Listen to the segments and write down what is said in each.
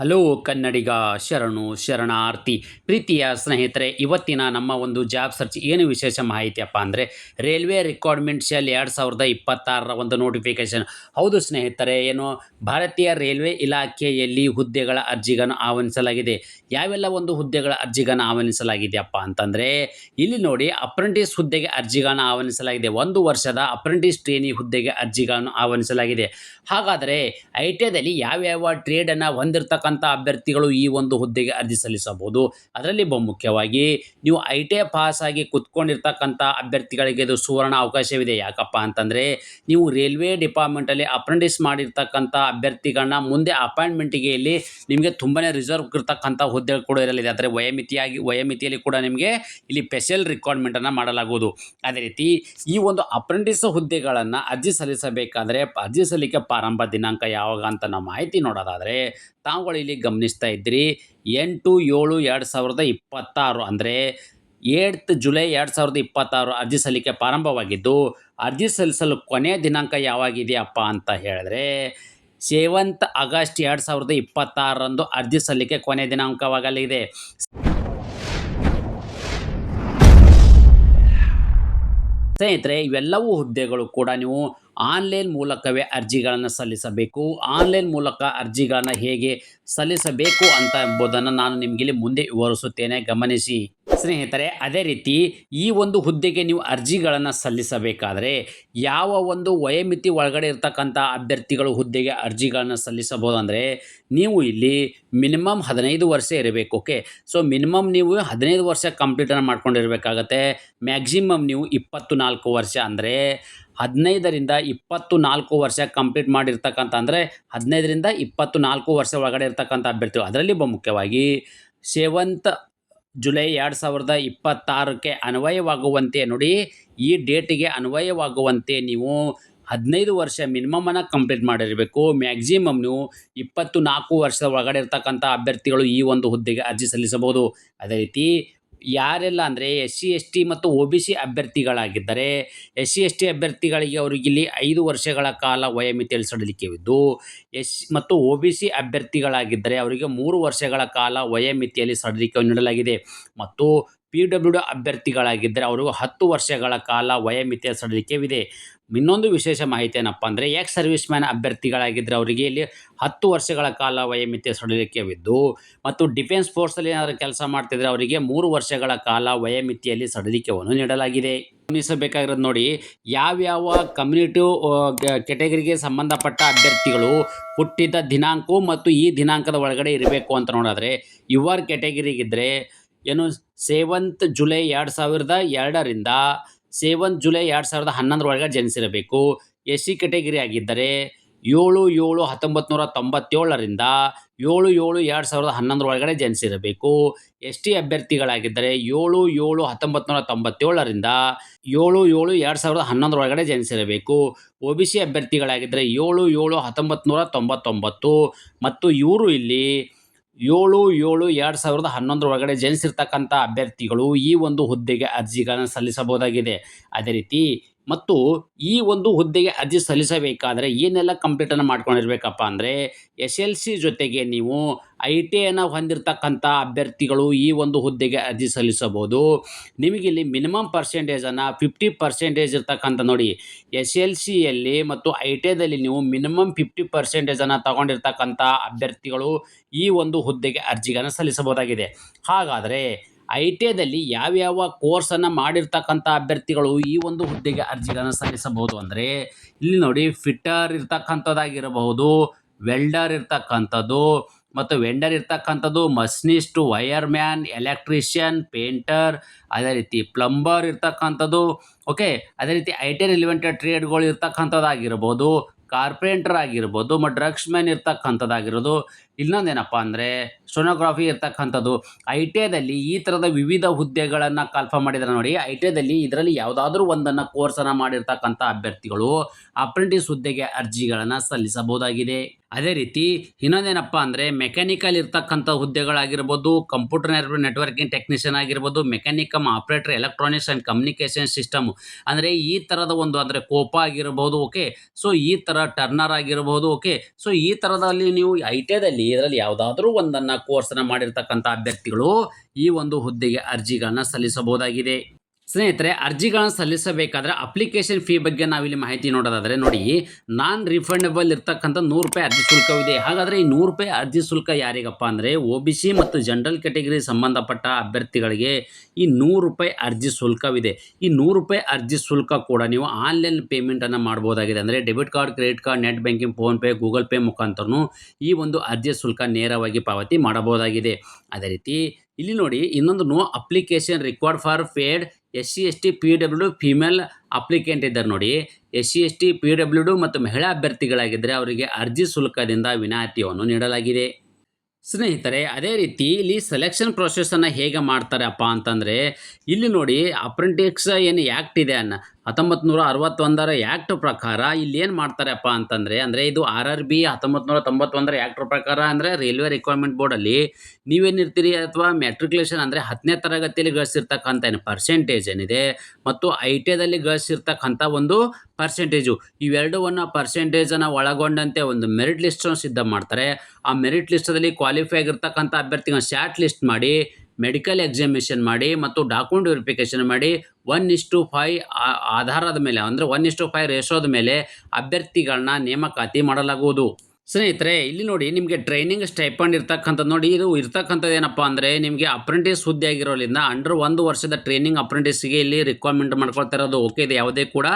Hello ಕನ್ನಡಿಗ ಶರಣು ಶರಣಾರ್ಥಿ ಪ್ರೀತಿಯ ಸ್ನೇಹಿತರೆ, ಇವತ್ತಿನ ನಮ್ಮ ಒಂದು ಜಾಬ್ ಸರ್ಚ್ ಏನು ವಿಶೇಷ ಮಾಹಿತಿಯಪ್ಪ ಅಂದರೆ ರೈಲ್ವೆ ರಿಕ್ವೈರ್ಮೆಂಟ್ ಶೆಲ್ 2026ರ ಒಂದು ನೋಟಿಫಿಕೇಶನ್. ಹೌದು ಸ್ನೇಹಿತರೆ, ಏನು ಭಾರತೀಯ ರೈಲ್ವೆ ಇಲಾಖೆಯಲ್ಲಿ ಹುದ್ದೆಗಳ ಅರ್ಜಿಗಳನ್ನು ಆಹ್ವಾನಿಸಲಾಗಿದೆ. ಯಾವೆಲ್ಲ ಒಂದು ಹುದ್ದೆಗಳ ಅರ್ಜಿಗಳನ್ನು ಆಹ್ವಾನಿಸಲಾಗಿದೆಯಪ್ಪ ಅಂತಂದರೆ ಇಲ್ಲಿ ನೋಡಿ, ಅಪ್ರೆಂಟಿಸ್ ಹುದ್ದೆಗೆ ಅರ್ಜಿಗಳನ್ನು ಆಹ್ವಾನಿಸಲಾಗಿದೆ. 1 ವರ್ಷದ ಅಪ್ರೆಂಟಿಸ್ ಟ್ರೇನಿ ಹುದ್ದೆಗೆ ಅರ್ಜಿಗಳನ್ನು ಆಹ್ವಾನಿಸಲಾಗಿದೆ. ಹಾಗಾದರೆ ಐ ಟಿ ಐದಲ್ಲಿ ಯಾವ್ಯಾವ ಟ್ರೇಡನ್ನು ಹೊಂದಿರತಕ್ಕಂಥ ಅಭ್ಯರ್ಥಿಗಳು ಈ ಒಂದು ಹುದ್ದೆಗೆ ಅರ್ಜಿ ಸಲ್ಲಿಸಬಹುದು. ಅದರಲ್ಲಿ ಬಹುಮುಖ್ಯವಾಗಿ ನೀವು ಐ ಟಿ ಐ ಪಾಸ್ ಆಗಿ ಕುತ್ಕೊಂಡಿರ್ತಕ್ಕಂಥ ಅಭ್ಯರ್ಥಿಗಳಿಗೆ ಇದು ಸುವರ್ಣ ಅವಕಾಶವಿದೆ. ಯಾಕಪ್ಪ ಅಂತಂದರೆ ನೀವು ರೈಲ್ವೆ ಡಿಪಾರ್ಟ್ಮೆಂಟಲ್ಲಿ ಅಪ್ರೆಂಟಿಸ್ ಮಾಡಿರ್ತಕ್ಕಂಥ ಅಭ್ಯರ್ಥಿಗಳನ್ನ ಮುಂದೆ ಅಪಾಯಿಂಟ್ಮೆಂಟಿಗೆ ಇಲ್ಲಿ ನಿಮಗೆ ತುಂಬಾ ರಿಸರ್ವ್ ಇರ್ತಕ್ಕಂಥ ಹುದ್ದೆಗಳು ಕೂಡ ಇರಲಿದೆ. ಅಂದರೆ ವಯೋಮಿತಿಯಲ್ಲಿ ಕೂಡ ನಿಮಗೆ ಇಲ್ಲಿ ಸ್ಪೆಷಲ್ ರಿಕ್ವೈರ್ಮೆಂಟನ್ನು ಮಾಡಲಾಗುವುದು. ಅದೇ ರೀತಿ ಈ ಒಂದು ಅಪ್ರೆಂಟಿಸ್ ಹುದ್ದೆಗಳನ್ನು ಅರ್ಜಿ ಸಲ್ಲಿಸಬೇಕಾದ್ರೆ ಅರ್ಜಿ ಸಲ್ಲಿಕೆ ಪ್ರಾರಂಭ ದಿನಾಂಕ ಯಾವಾಗ ಅಂತ ನಾವು ಮಾಹಿತಿ ನೋಡೋದಾದರೆ, ತಾವುಗಳು ಇಲ್ಲಿ ಗಮನಿಸ್ತಾ ಇದ್ದೀರಿ 8/7/2026 ಅಂದರೆ 8th ಜುಲೈ 2026 ಅರ್ಜಿ ಸಲ್ಲಿಕೆ ಪ್ರಾರಂಭವಾಗಿದ್ದು, ಅರ್ಜಿ ಸಲ್ಲಿಸಲು ಕೊನೆಯ ದಿನಾಂಕ ಯಾವಾಗಿದೆಯಪ್ಪ ಅಂತ ಹೇಳಿದ್ರೆ 7th ಆಗಸ್ಟ್ 2026ರಂದು ಅರ್ಜಿ ಸಲ್ಲಿಕೆ ಕೊನೆಯ ದಿನಾಂಕವಾಗಲಿದೆ. ಸ್ನೇಹಿತರೆ, ಇವೆಲ್ಲವೂ ಹುದ್ದೆಗಳು ಕೂಡ ನೀವು ಆನ್ಲೈನ್ ಮೂಲಕವೇ ಅರ್ಜಿಗಳನ್ನು ಸಲ್ಲಿಸಬೇಕು. ಆನ್ಲೈನ್ ಮೂಲಕ ಅರ್ಜಿಗಳನ್ನು ಹೇಗೆ ಸಲ್ಲಿಸಬೇಕು ಅಂತ ಎಂಬುದನ್ನು ನಾನು ನಿಮಗಿಲ್ಲಿ ಮುಂದೆ ವಿವರಿಸುತ್ತೇನೆ, ಗಮನಿಸಿ ಸ್ನೇಹಿತರೆ. ಅದೇ ರೀತಿ ಈ ಒಂದು ಹುದ್ದೆಗೆ ನೀವು ಅರ್ಜಿಗಳನ್ನು ಸಲ್ಲಿಸಬೇಕಾದ್ರೆ ಯಾವ ಒಂದು ವಯೋಮಿತಿ ಒಳಗಡೆ ಇರ್ತಕ್ಕಂಥ ಅಭ್ಯರ್ಥಿಗಳು ಹುದ್ದೆಗೆ ಅರ್ಜಿಗಳನ್ನು ಸಲ್ಲಿಸಬಹುದು ಅಂದರೆ, ನೀವು ಇಲ್ಲಿ ಮಿನಿಮಮ್ 15 ವರ್ಷ ಇರಬೇಕು. ಓಕೆ, ಸೊ ಮಿನಿಮಮ್ ನೀವು 15 ವರ್ಷ ಕಂಪ್ಲೀಟನ್ನು ಮಾಡ್ಕೊಂಡಿರಬೇಕಾಗತ್ತೆ. ಮ್ಯಾಕ್ಸಿಮಮ್ ನೀವು 24 ವರ್ಷ ಅಂದರೆ 15ರಿಂದ 24 ವರ್ಷ ಕಂಪ್ಲೀಟ್ ಮಾಡಿರ್ತಕ್ಕಂಥ, ಅಂದರೆ 15ರಿಂದ 24 ವರ್ಷ ಒಳಗಡೆ ಇರ್ತಕ್ಕಂಥ ಅಭ್ಯರ್ಥಿಗಳು. ಅದರಲ್ಲಿ ಬಹುಮುಖ್ಯವಾಗಿ 7th ಜುಲೈ 2026ಕ್ಕೆ ಅನ್ವಯವಾಗುವಂತೆ ನೋಡಿ, ಈ ಡೇಟಿಗೆ ಅನ್ವಯವಾಗುವಂತೆ ನೀವು 15 ವರ್ಷ ಮಿನಿಮಮನ್ನು ಕಂಪ್ಲೀಟ್ ಮಾಡಿರಬೇಕು. ಮ್ಯಾಕ್ಸಿಮಮ್ ನೀವು 24 ವರ್ಷದ ಒಳಗಡೆ ಇರ್ತಕ್ಕಂಥ ಅಭ್ಯರ್ಥಿಗಳು ಈ ಒಂದು ಹುದ್ದೆಗೆ ಅರ್ಜಿ ಸಲ್ಲಿಸಬಹುದು. ಅದೇ ರೀತಿ ಯಾರೆಲ್ಲ ಅಂದರೆ SC ST ಮತ್ತು OBC ಅಭ್ಯರ್ಥಿಗಳಾಗಿದ್ದರೆ, SC ST ಅಭ್ಯರ್ಥಿಗಳಿಗೆ ಅವರಿಗಿಲ್ಲಿ 5 ವರ್ಷಗಳ ಕಾಲ ವಯೋಮಿತಿಯಲ್ಲಿ ಸಡಿಲಿಕೆವಿದ್ದು, ಮತ್ತು OBC ಅಭ್ಯರ್ಥಿಗಳಾಗಿದ್ದರೆ ಅವರಿಗೆ 3 ವರ್ಷಗಳ ಕಾಲ ವಯೋಮಿತಿಯಲ್ಲಿ ಸಡಿಲಿಕೆಯನ್ನು ನೀಡಲಾಗಿದೆ. ಮತ್ತು PWD ಅಭ್ಯರ್ಥಿಗಳಾಗಿದ್ದರೆ ಅವರಿಗೂ 10 ವರ್ಷಗಳ ಕಾಲ ವಯೋಮಿತಿಯ ಸಡಿಲಿಕೆವಿದೆ. ಇನ್ನೊಂದು ವಿಶೇಷ ಮಾಹಿತಿ ಏನಪ್ಪ ಅಂದರೆ, ಎಕ್ಸ್ ಸರ್ವಿಸ್ ಮ್ಯಾನ್ ಅಭ್ಯರ್ಥಿಗಳಾಗಿದ್ದರೆ ಅವರಿಗೆ ಇಲ್ಲಿ 10 ವರ್ಷಗಳ ಕಾಲ ವಯೋಮಿತಿಯ ಸಡಿಲಿಕೆವಿದ್ದು, ಮತ್ತು ಡಿಫೆನ್ಸ್ ಫೋರ್ಸಲ್ಲಿ ಏನಾದರೂ ಕೆಲಸ ಮಾಡ್ತಿದ್ರೆ ಅವರಿಗೆ 3 ವರ್ಷಗಳ ಕಾಲ ವಯೋಮಿತಿಯಲ್ಲಿ ಸಡಿಲಿಕೆಯನ್ನು ನೀಡಲಾಗಿದೆ. ಗಮನಿಸಬೇಕಾಗಿರೋದು ನೋಡಿ, ಯಾವ್ಯಾವ ಕಮ್ಯುನಿಟಿವ್ ಕೆಟಗರಿಗೆ ಸಂಬಂಧಪಟ್ಟ ಅಭ್ಯರ್ಥಿಗಳು ಹುಟ್ಟಿದ ದಿನಾಂಕ ಮತ್ತು ಈ ದಿನಾಂಕದ ಒಳಗಡೆ ಇರಬೇಕು ಅಂತ ನೋಡಿದ್ರೆ, ಯುವರ್ ಕೆಟಗರಿಗಿದ್ದರೆ ಏನು 7th ಜುಲೈ 2002ರಿಂದ 7th ಜುಲೈ 2011 ಒಳಗೆ ಜನಿಸಿರಬೇಕು. SC ಕೆಟಗರಿ ಆಗಿದ್ದರೆ 7/7/1997ರಿಂದ 7/7/2011 ಒಳಗಡೆ ಜನಿಸಿರಬೇಕು. ST ಅಭ್ಯರ್ಥಿಗಳಾಗಿದ್ದರೆ 7/7/1997ರಿಂದ 7/7/2011 ಒಳಗಡೆ ಜನಿಸಿರಬೇಕು. OBC ಅಭ್ಯರ್ಥಿಗಳಾಗಿದ್ದರೆ 7/7/1999 ಮತ್ತು ಇವರು ಇಲ್ಲಿ 7/7/2011 ಒಳಗಡೆ ಜನಿಸಿರ್ತಕ್ಕಂಥ ಅಭ್ಯರ್ಥಿಗಳು ಈ ಒಂದು ಹುದ್ದೆಗೆ ಅರ್ಜಿಗಳನ್ನು ಸಲ್ಲಿಸಬಹುದಾಗಿದೆ. ಅದೇ ರೀತಿ ಮತ್ತು ಈ ಒಂದು ಹುದ್ದೆಗೆ ಅರ್ಜಿ ಸಲ್ಲಿಸಬೇಕಾದರೆ ಏನೆಲ್ಲ ಕಂಪ್ಲೀಟನ್ನು ಮಾಡ್ಕೊಂಡಿರ್ಬೇಕಪ್ಪ ಅಂದರೆ, SLC ಜೊತೆಗೆ ನೀವು ITIಯನ್ನು ಹೊಂದಿರತಕ್ಕಂಥ ಅಭ್ಯರ್ಥಿಗಳು ಈ ಒಂದು ಹುದ್ದೆಗೆ ಅರ್ಜಿ ಸಲ್ಲಿಸಬಹುದು. ನಿಮಗಿಲ್ಲಿ ಮಿನಿಮಮ್ ಪರ್ಸೆಂಟೇಜನ್ನು 50% ಇರ್ತಕ್ಕಂಥ ನೋಡಿ, SLCಯಲ್ಲಿ ಮತ್ತು ITIದಲ್ಲಿ ನೀವು ಮಿನಿಮಮ್ 50%ಅನ್ನು ತಗೊಂಡಿರ್ತಕ್ಕಂಥ ಅಭ್ಯರ್ಥಿಗಳು ಈ ಒಂದು ಹುದ್ದೆಗೆ ಅರ್ಜಿಗಳನ್ನು ಸಲ್ಲಿಸಬಹುದಾಗಿದೆ. ಹಾಗಾದರೆ ITIದಲ್ಲಿ ಯಾವ್ಯಾವ ಕೋರ್ಸನ್ನು ಮಾಡಿರ್ತಕ್ಕಂಥ ಅಭ್ಯರ್ಥಿಗಳು ಈ ಒಂದು ಹುದ್ದೆಗೆ ಅರ್ಜಿಗಳನ್ನು ಸಲ್ಲಿಸಬಹುದು ಅಂದರೆ, ಇಲ್ಲಿ ನೋಡಿ, ಫಿಟ್ಟರ್ ಇರ್ತಕ್ಕಂಥದ್ದಾಗಿರಬಹುದು, ವೆಲ್ಡರ್ ಇರ್ತಕ್ಕಂಥದ್ದು ಮತ್ತು ವೆಂಡರ್ ಇರ್ತಕ್ಕಂಥದ್ದು, machinist, wire man, electrician, painter, ಅದೇ ರೀತಿ ಪ್ಲಂಬರ್ ಇರ್ತಕ್ಕಂಥದ್ದು. ಓಕೆ, ಅದೇ ರೀತಿ ITI ರಿಲಿವೆಂಟೆಡ್ ಟ್ರೇಡ್ಗಳು ಇರ್ತಕ್ಕಂಥದ್ದಾಗಿರ್ಬೋದು, ಕಾರ್ಪೆಂಟರ್ ಆಗಿರ್ಬೋದು, ಮತ್ತು ಡ್ರಗ್ಸ್ ಮ್ಯಾನ್ ಇರ್ತಕ್ಕಂಥದ್ದಾಗಿರೋದು. ಇನ್ನೊಂದೇನಪ್ಪ ಅಂದರೆ ಸೊನೋಗ್ರಾಫಿ ಇರ್ತಕ್ಕಂಥದ್ದು. ITIದಲ್ಲಿ ಈ ಥರದ ವಿವಿಧ ಹುದ್ದೆಗಳನ್ನು ಕನ್ಫರ್ಮ್ ಮಾಡಿದ್ದಾರೆ ನೋಡಿ. ITIದಲ್ಲಿ ಇದರಲ್ಲಿ ಯಾವುದಾದ್ರೂ ಒಂದನ್ನು ಕೋರ್ಸನ್ನು ಮಾಡಿರ್ತಕ್ಕಂಥ ಅಭ್ಯರ್ಥಿಗಳು ಅಪ್ರೆಂಟಿಸ್ ಹುದ್ದೆಗೆ ಅರ್ಜಿಗಳನ್ನು ಸಲ್ಲಿಸಬಹುದಾಗಿದೆ. ಅದೇ ರೀತಿ ಇನ್ನೊಂದೇನಪ್ಪ ಅಂದರೆ ಮೆಕ್ಯಾನಿಕಲ್ ಇರ್ತಕ್ಕಂಥ ಹುದ್ದೆಗಳಾಗಿರ್ಬೋದು, ಕಂಪ್ಯೂಟರ್ ನೆಟ್ವರ್ಕಿಂಗ್ ಟೆಕ್ನಿಷಿಯನ್ ಆಗಿರ್ಬೋದು, mechanic operator, electronics and communication system, ಅಂದರೆ ಈ ಥರದ ಒಂದು, ಅಂದರೆ ಕೋಪಾ ಆಗಿರ್ಬೋದು. ಓಕೆ, ಸೊ ಈ ಥರ ಟರ್ನರ್ ಆಗಿರ್ಬೋದು. ಓಕೆ, ಸೊ ಈ ಥರದಲ್ಲಿ ನೀವು ITIದಲ್ಲಿ ಇದರಲ್ಲಿ ಯಾವುದಾದ್ರೂ ಒಂದನ್ನು ಕೋರ್ಸನ್ನು ಮಾಡಿರ್ತಕ್ಕಂಥ ಅಭ್ಯರ್ಥಿಗಳು ಈ ಒಂದು ಹುದ್ದೆಗೆ ಅರ್ಜಿಗಳನ್ನು ಸಲ್ಲಿಸಬಹುದಾಗಿದೆ. ಸ್ನೇಹಿತರೆ, ಅರ್ಜಿಗಳನ್ನು ಸಲ್ಲಿಸಬೇಕಾದ್ರೆ ಅಪ್ಲಿಕೇಶನ್ ಫೀ ಬಗ್ಗೆ ನಾವಿಲ್ಲಿ ಮಾಹಿತಿ ನೋಡೋದಾದರೆ ನೋಡಿ, ನಾನ್ ರಿಫಂಡಬಲ್ ಇರ್ತಕ್ಕಂಥ ₹100 ಅರ್ಜಿ ಶುಲ್ಕವಿದೆ. ಹಾಗಾದರೆ ಈ ₹100 ಅರ್ಜಿ ಶುಲ್ಕ ಯಾರಿಗಪ್ಪ ಅಂದರೆ OBC ಮತ್ತು ಜನರಲ್ ಕ್ಯಾಟಗರಿ ಸಂಬಂಧಪಟ್ಟ ಅಭ್ಯರ್ಥಿಗಳಿಗೆ ಈ ₹100 ಅರ್ಜಿ ಶುಲ್ಕವಿದೆ. ಈ ₹100 ಅರ್ಜಿ ಶುಲ್ಕ ಕೂಡ ನೀವು ಆನ್ಲೈನ್ ಪೇಮೆಂಟನ್ನು ಮಾಡ್ಬೋದಾಗಿದೆ. ಅಂದರೆ debit card, credit card, net banking, PhonePe, Google Pay ಮುಖಾಂತರನು ಈ ಒಂದು ಅರ್ಜಿ ಶುಲ್ಕ ನೇರವಾಗಿ ಪಾವತಿ ಮಾಡಬಹುದಾಗಿದೆ. ಅದೇ ರೀತಿ ಇಲ್ಲಿ ನೋಡಿ, ಇನ್ನೊಂದು no application required for paid SC ST PWD female applicant ಇದ್ದಾರೆ ನೋಡಿ. SC ST PWD ಮತ್ತು ಮಹಿಳಾ ಅಭ್ಯರ್ಥಿಗಳಾಗಿದ್ದರೆ ಅವರಿಗೆ ಅರ್ಜಿ ಶುಲ್ಕದಿಂದ ವಿನಾಯಿತಿಯನ್ನು ನೀಡಲಾಗಿದೆ. ಸ್ನೇಹಿತರೆ, ಅದೇ ರೀತಿ ಇಲ್ಲಿ ಸೆಲೆಕ್ಷನ್ ಪ್ರೊಸೆಸನ್ನು ಹೇಗೆ ಮಾಡ್ತಾರಪ್ಪ ಅಂತಂದರೆ, ಇಲ್ಲಿ ನೋಡಿ ಅಪ್ರೆಂಟಿಸ್ ಏನು ಆ್ಯಕ್ಟ್ ಇದೆ 1961 ಆ್ಯಕ್ಟ್ ಪ್ರಕಾರ ಇಲ್ಲಿ ಏನು ಮಾಡ್ತಾರಪ್ಪ ಅಂದರೆ ಇದು RRB 1991 ಆ್ಯಕ್ಟ್ ಪ್ರಕಾರ ಅಂದರೆ ರೈಲ್ವೆ ರಿಕ್ವೈರ್ಮೆಂಟ್ ಬೋರ್ಡಲ್ಲಿ ನೀವೇನಿರ್ತೀರಿ ಅಥವಾ ಮ್ಯಾಟ್ರಿಕ್ಯುಲೇಷನ್ ಅಂದರೆ 10ನೇ ತರಗತಿಯಲ್ಲಿ ಗಳಿಸಿರ್ತಕ್ಕಂಥ ಪರ್ಸೆಂಟೇಜ್ ಏನಿದೆ ಮತ್ತು ITIದಲ್ಲಿ ಗಳಿಸಿರ್ತಕ್ಕಂಥ ಒಂದು ಪರ್ಸೆಂಟೇಜು, ಇವೆರಡವನ್ನು ಪರ್ಸೆಂಟೇಜನ್ನು ಒಳಗೊಂಡಂತೆ ಒಂದು ಮೆರಿಟ್ ಲಿಸ್ಟನ್ನು ಸಿದ್ಧ ಮಾಡ್ತಾರೆ. ಆ ಮೆರಿಟ್ ಲಿಸ್ಟಲ್ಲಿ ಕ್ವಾಲಿಫೈ ಆಗಿರ್ತಕ್ಕಂಥ ಅಭ್ಯರ್ಥಿಗಳನ್ನ ಶಾರ್ಟ್ ಲಿಸ್ಟ್ ಮಾಡಿ ಮೆಡಿಕಲ್ ಎಕ್ಸಾಮಿನೇಷನ್ ಮಾಡಿ ಮತ್ತು ಡಾಕ್ಯುಮೆಂಟ್ ವೆರಿಫಿಕೇಷನ್ ಮಾಡಿ 1:5 ಆಧಾರದ ಮೇಲೆ ಅಂದರೆ 1:5 ರೇಷೋದ ಮೇಲೆ ಅಭ್ಯರ್ಥಿಗಳನ್ನ ನೇಮಕಾತಿ ಮಾಡಲಾಗುವುದು. ಸ್ನೇಹಿತರೆ, ಇಲ್ಲಿ ನೋಡಿ ನಿಮಗೆ ಟ್ರೈನಿಂಗ್ ಸ್ಟೈಪಂಡ್ ಇರ್ತಕ್ಕಂಥದ್ದು ನೋಡಿ, ಇದು ಇರ್ತಕ್ಕಂಥದ್ದು ಏನಪ್ಪ ಅಂದರೆ ನಿಮಗೆ ಅಪ್ರೆಂಟಿಸ್ ಹುದ್ದೆ ಆಗಿರೋದ್ರಿಂದ ಅಂಡರ್ 1 ವರ್ಷದ ಟ್ರೈನಿಂಗ್ ಅಪ್ರೆಂಟಿಸ್ಗೆ ಇಲ್ಲಿ ರಿಕ್ವೈರ್ಮೆಂಟ್ ಮಾಡ್ಕೊಳ್ತಾ ಇರೋದು. ಓಕೆ, ಇದು ಯಾವುದೇ ಕೂಡ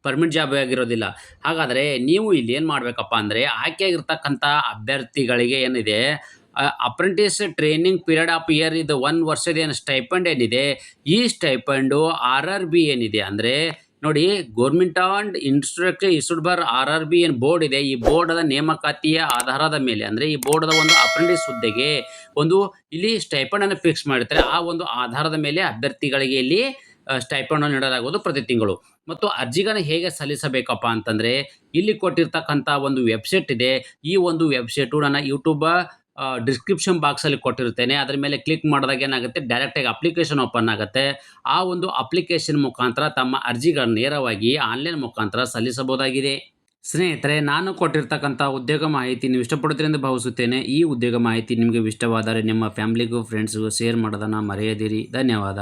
ಪರ್ಮನೆಂಟ್ ಜಾಬ್ ಆಗಿರೋದಿಲ್ಲ. ಹಾಗಾದರೆ ನೀವು ಇಲ್ಲಿ ಏನು ಮಾಡಬೇಕಪ್ಪ ಅಂದರೆ ಆಯ್ಕೆಯಾಗಿರ್ತಕ್ಕಂಥ ಅಭ್ಯರ್ಥಿಗಳಿಗೆ ಏನಿದೆ apprentice training period of year ಇದು 1 ವರ್ಷದ ಏನು ಸ್ಟೈಪಂಡ್ ಏನಿದೆ, ಈ ಸ್ಟೈಪಂಡು RRB ಏನಿದೆ ಅಂದರೆ ನೋಡಿ, ಗೌರ್ಮೆಂಟ್ ಆ್ಯಂಡ್ ಇನ್ಸ್ಟ್ರಕ್ಷನ್ ಇಸ್ಯೂಡ್ ಬರ್ RRB ಏನು ಬೋರ್ಡ್ ಇದೆ, ಈ ಬೋರ್ಡದ ನೇಮಕಾತಿಯ ಆಧಾರದ ಮೇಲೆ ಅಂದರೆ ಈ ಬೋರ್ಡದ ಒಂದು ಅಪ್ರೆಂಟಿಸ್ ಹುದ್ದೆಗೆ ಒಂದು ಇಲ್ಲಿ ಸ್ಟೈಪಂಡನ್ನು ಫಿಕ್ಸ್ ಮಾಡಿರ್ತಾರೆ. ಆ ಒಂದು ಆಧಾರದ ಮೇಲೆ ಅಭ್ಯರ್ಥಿಗಳಿಗೆ ಇಲ್ಲಿ ಸ್ಟೈಪಂಡನ್ನು ನೀಡಲಾಗುವುದು ಪ್ರತಿ ತಿಂಗಳು. ಮತ್ತು ಅರ್ಜಿಗಳನ್ನು ಹೇಗೆ ಸಲ್ಲಿಸಬೇಕಪ್ಪ ಅಂತಂದರೆ ಇಲ್ಲಿ ಕೊಟ್ಟಿರ್ತಕ್ಕಂಥ ಒಂದು ವೆಬ್ಸೈಟ್ ಇದೆ. ಈ ಒಂದು ವೆಬ್ಸೈಟು ನನ್ನ ಯೂಟ್ಯೂಬ್ ಡಿಸ್ಕ್ರಿಪ್ಷನ್ ಬಾಕ್ಸಲ್ಲಿ ಕೊಟ್ಟಿರ್ತೇನೆ. ಅದರ ಮೇಲೆ ಕ್ಲಿಕ್ ಮಾಡಿದಾಗ ಏನಾಗುತ್ತೆ, ಡೈರೆಕ್ಟಾಗಿ ಅಪ್ಲಿಕೇಶನ್ ಓಪನ್ ಆಗುತ್ತೆ. ಆ ಒಂದು ಅಪ್ಲಿಕೇಶನ್ ಮುಖಾಂತರ ತಮ್ಮ ಅರ್ಜಿಗಳನ್ನು ನೇರವಾಗಿ ಆನ್ಲೈನ್ ಮುಖಾಂತರ ಸಲ್ಲಿಸಬಹುದಾಗಿದೆ. ಸ್ನೇಹಿತರೆ, ನಾನು ಕೊಟ್ಟಿರ್ತಕ್ಕಂಥ ಉದ್ಯೋಗ ಮಾಹಿತಿ ನೀವು ಇಷ್ಟಪಡುತ್ತೀರಿ ಎಂದು ಭಾವಿಸುತ್ತೇನೆ. ಈ ಉದ್ಯೋಗ ಮಾಹಿತಿ ನಿಮಗೆ ಇಷ್ಟವಾದರೆ ನಿಮ್ಮ ಫ್ಯಾಮಿಲಿಗೂ ಫ್ರೆಂಡ್ಸ್ಗೂ ಶೇರ್ ಮಾಡೋದನ್ನು ಮರೆಯದಿರಿ. ಧನ್ಯವಾದ.